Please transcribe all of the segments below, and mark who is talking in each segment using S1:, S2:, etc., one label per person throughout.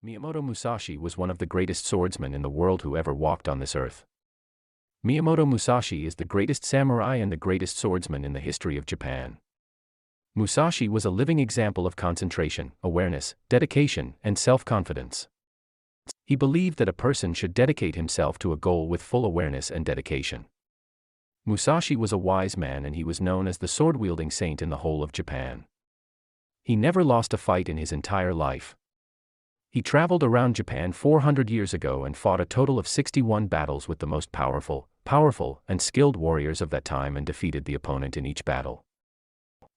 S1: Miyamoto Musashi was one of the greatest swordsmen in the world who ever walked on this earth. Miyamoto Musashi is the greatest samurai and the greatest swordsman in the history of Japan. Musashi was a living example of concentration, awareness, dedication, and self-confidence. He believed that a person should dedicate himself to a goal with full awareness and dedication. Musashi was a wise man and he was known as the sword-wielding saint in the whole of Japan. He never lost a fight in his entire life. He traveled around Japan 400 years ago and fought a total of 61 battles with the most powerful, and skilled warriors of that time and defeated the opponent in each battle.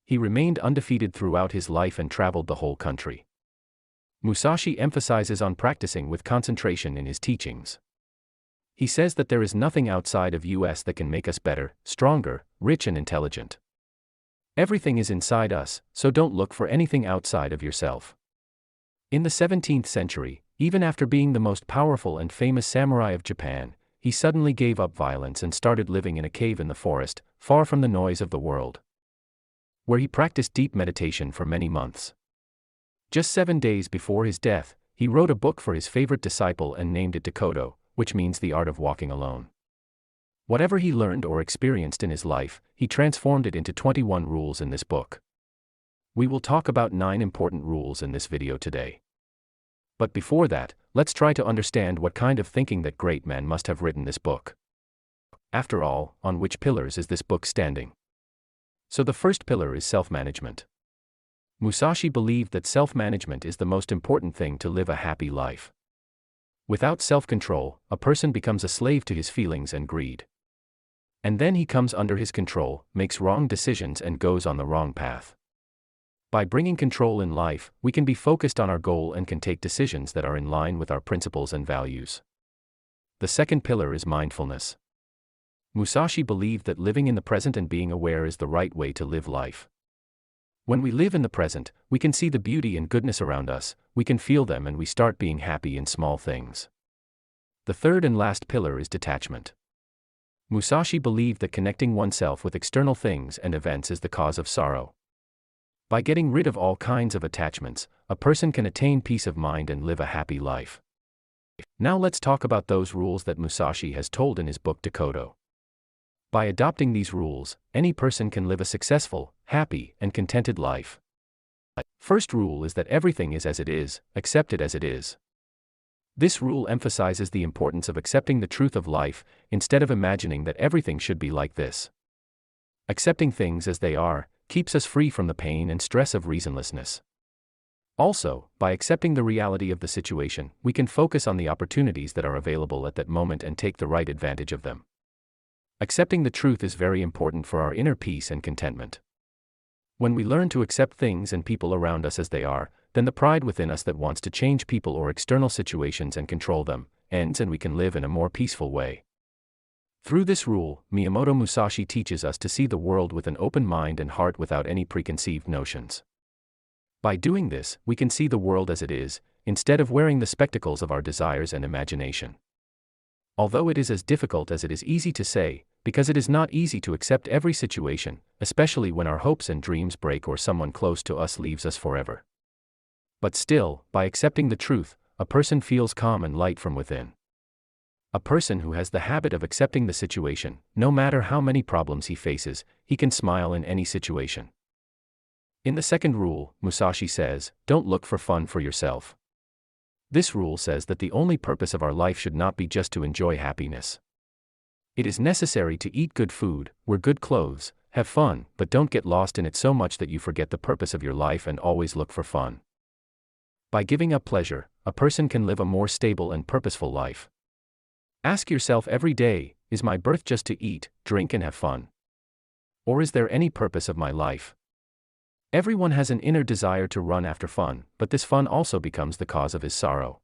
S1: He remained undefeated throughout his life and traveled the whole country. Musashi emphasizes on practicing with concentration in his teachings. He says that there is nothing outside of us that can make us better, stronger, rich and intelligent. Everything is inside us, so don't look for anything outside of yourself. In the 17th century, even after being the most powerful and famous samurai of Japan, he suddenly gave up violence and started living in a cave in the forest, far from the noise of the world, where he practiced deep meditation for many months. Just 7 days before his death, he wrote a book for his favorite disciple and named it Dokkodo, which means the art of walking alone. Whatever he learned or experienced in his life, he transformed it into 21 rules in this book. We will talk about 9 important rules in this video today. But before that, let's try to understand what kind of thinking that great man must have written this book. After all, on which pillars is this book standing? So the first pillar is self-management. Musashi believed that self-management is the most important thing to live a happy life. Without self-control, a person becomes a slave to his feelings and greed. And then he comes under his control, makes wrong decisions and goes on the wrong path. By bringing control in life, we can be focused on our goal and can take decisions that are in line with our principles and values. The second pillar is mindfulness. Musashi believed that living in the present and being aware is the right way to live life. When we live in the present, we can see the beauty and goodness around us, we can feel them and we start being happy in small things. The third and last pillar is detachment. Musashi believed that connecting oneself with external things and events is the cause of sorrow. By getting rid of all kinds of attachments, a person can attain peace of mind and live a happy life. Now let's talk about those rules that Musashi has told in his book Dokkodo. By adopting these rules, any person can live a successful, happy, and contented life. First rule is that everything is as it is, accept it as it is. This rule emphasizes the importance of accepting the truth of life, instead of imagining that everything should be like this. Accepting things as they are keeps us free from the pain and stress of reasonlessness. Also, by accepting the reality of the situation, we can focus on the opportunities that are available at that moment and take the right advantage of them. Accepting the truth is very important for our inner peace and contentment. When we learn to accept things and people around us as they are, then the pride within us that wants to change people or external situations and control them ends and we can live in a more peaceful way. Through this rule, Miyamoto Musashi teaches us to see the world with an open mind and heart without any preconceived notions. By doing this, we can see the world as it is, instead of wearing the spectacles of our desires and imagination. Although it is as difficult as it is easy to say, because it is not easy to accept every situation, especially when our hopes and dreams break or someone close to us leaves us forever. But still, by accepting the truth, a person feels calm and light from within. A person who has the habit of accepting the situation, no matter how many problems he faces, he can smile in any situation. In the second rule, Musashi says, don't look for fun for yourself. This rule says that the only purpose of our life should not be just to enjoy happiness. It is necessary to eat good food, wear good clothes, have fun, but don't get lost in it so much that you forget the purpose of your life and always look for fun. By giving up pleasure, a person can live a more stable and purposeful life. Ask yourself every day, is my birth just to eat, drink and have fun? Or is there any purpose of my life? Everyone has an inner desire to run after fun, but this fun also becomes the cause of his sorrow.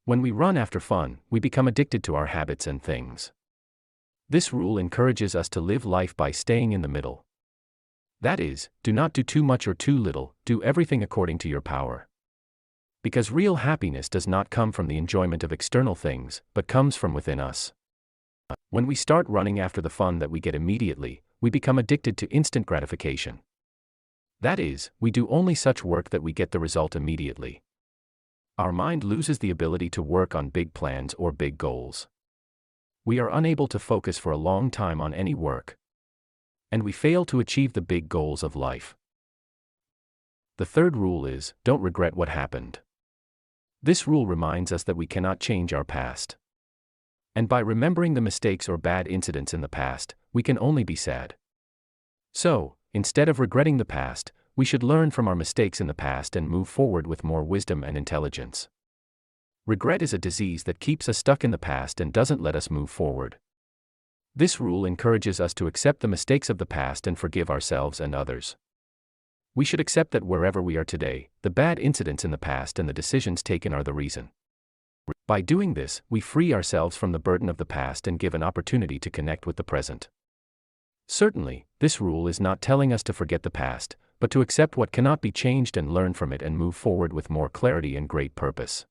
S1: When we run after fun, we become addicted to our habits and things. This rule encourages us to live life by staying in the middle. That is, do not do too much or too little, do everything according to your power. Because real happiness does not come from the enjoyment of external things, but comes from within us. When we start running after the fun that we get immediately, we become addicted to instant gratification. That is, we do only such work that we get the result immediately. Our mind loses the ability to work on big plans or big goals. We are unable to focus for a long time on any work. And we fail to achieve the big goals of life. The third rule is, don't regret what happened. This rule reminds us that we cannot change our past. And by remembering the mistakes or bad incidents in the past, we can only be sad. So, instead of regretting the past, we should learn from our mistakes in the past and move forward with more wisdom and intelligence. Regret is a disease that keeps us stuck in the past and doesn't let us move forward. This rule encourages us to accept the mistakes of the past and forgive ourselves and others. We should accept that wherever we are today, the bad incidents in the past and the decisions taken are the reason. By doing this, we free ourselves from the burden of the past and give an opportunity to connect with the present. Certainly, this rule is not telling us to forget the past, but to accept what cannot be changed and learn from it and move forward with more clarity and great purpose.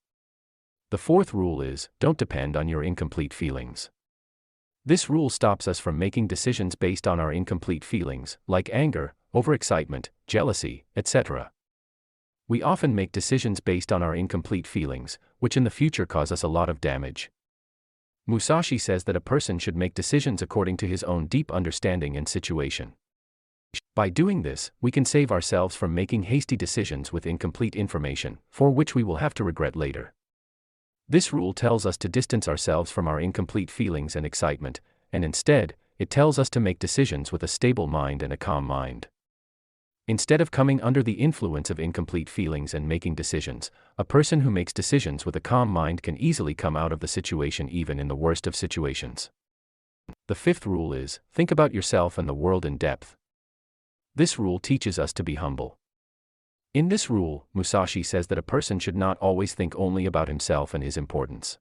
S1: The fourth rule is, don't depend on your incomplete feelings. This rule stops us from making decisions based on our incomplete feelings, like anger, overexcitement, jealousy, etc. We often make decisions based on our incomplete feelings, which in the future cause us a lot of damage. Musashi says that a person should make decisions according to his own deep understanding and situation. By doing this, we can save ourselves from making hasty decisions with incomplete information, for which we will have to regret later. This rule tells us to distance ourselves from our incomplete feelings and excitement, and instead, it tells us to make decisions with a stable mind and a calm mind. Instead of coming under the influence of incomplete feelings and making decisions, a person who makes decisions with a calm mind can easily come out of the situation even in the worst of situations. The fifth rule is, think about yourself and the world in depth. This rule teaches us to be humble. In this rule, Musashi says that a person should not always think only about himself and his importance.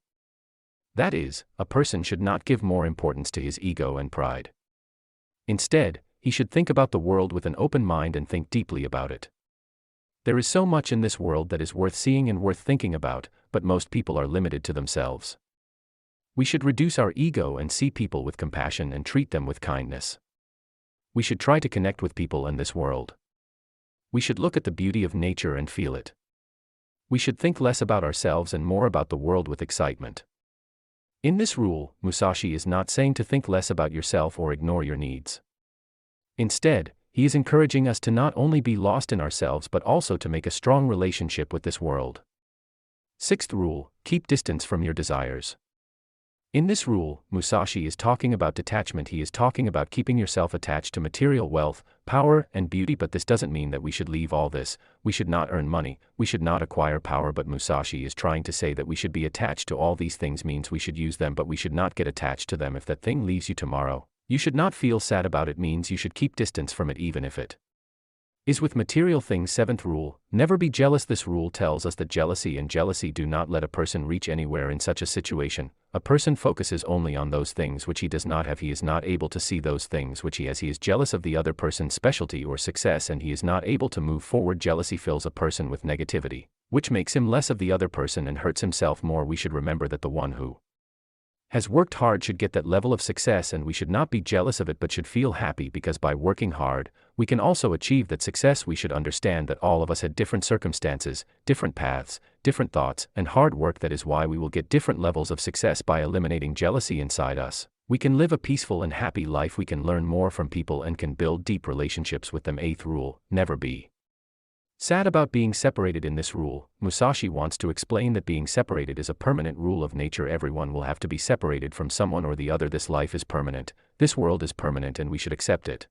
S1: That is, a person should not give more importance to his ego and pride. Instead, he should think about the world with an open mind and think deeply about it. There is so much in this world that is worth seeing and worth thinking about, but most people are limited to themselves. We should reduce our ego and see people with compassion and treat them with kindness. We should try to connect with people in this world. We should look at the beauty of nature and feel it. We should think less about ourselves and more about the world with excitement. In this rule, Musashi is not saying to think less about yourself or ignore your needs. Instead, he is encouraging us to not only be lost in ourselves but also to make a strong relationship with this world. Sixth rule, keep distance from your desires. In this rule, Musashi is talking about detachment. He is talking about keeping yourself attached to material wealth, power, and beauty, but this doesn't mean that we should leave all this. We should not earn money, we should not acquire power, but Musashi is trying to say that we should be attached to all these things means we should use them, but we should not get attached to them. If that thing leaves you tomorrow, you should not feel sad about it means you should keep distance from it even if it is with material things. Seventh rule, never be jealous. This rule tells us that jealousy do not let a person reach anywhere in such a situation. A person focuses only on those things which he does not have. He is not able to see those things which he has. He is jealous of the other person's specialty or success and he is not able to move forward. Jealousy fills a person with negativity, which makes him less of the other person and hurts himself more. We should remember that the one who has worked hard should get that level of success, and we should not be jealous of it but should feel happy because by working hard, we can also achieve that success. We should understand that all of us had different circumstances, different paths, different thoughts, and hard work. That is why we will get different levels of success. By eliminating jealousy inside us, we can live a peaceful and happy life. We can learn more from people and can build deep relationships with them. Eighth rule, never be sad about being separated. In this rule, Musashi wants to explain that being separated is a permanent rule of nature. Everyone will have to be separated from someone or the other. This life is permanent, this world is permanent, and we should accept it.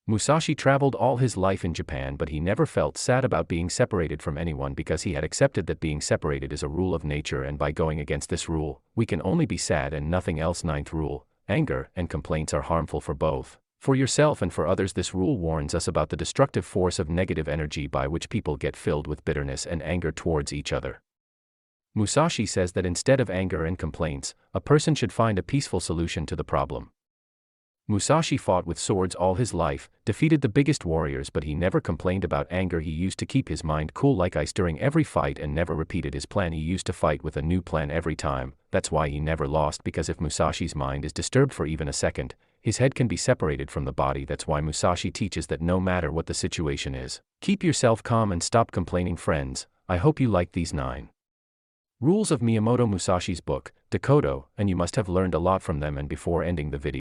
S1: Musashi traveled all his life in Japan, but he never felt sad about being separated from anyone because he had accepted that being separated is a rule of nature, and by going against this rule, we can only be sad and nothing else. Ninth rule, anger and complaints are harmful for both for yourself and for others. This rule warns us about the destructive force of negative energy by which people get filled with bitterness and anger towards each other. Musashi says that instead of anger and complaints, a person should find a peaceful solution to the problem. Musashi fought with swords all his life, defeated the biggest warriors, but he never complained about anger. He used to keep his mind cool like ice during every fight and never repeated his plan. He used to fight with a new plan every time. That's why he never lost, because if Musashi's mind is disturbed for even a second, his head can be separated from the body. That's why Musashi teaches that no matter what the situation is, keep yourself calm and stop complaining. Friends, I hope you liked these 9 rules of Miyamoto Musashi's book, Dokkodo, and you must have learned a lot from them. And before ending the video,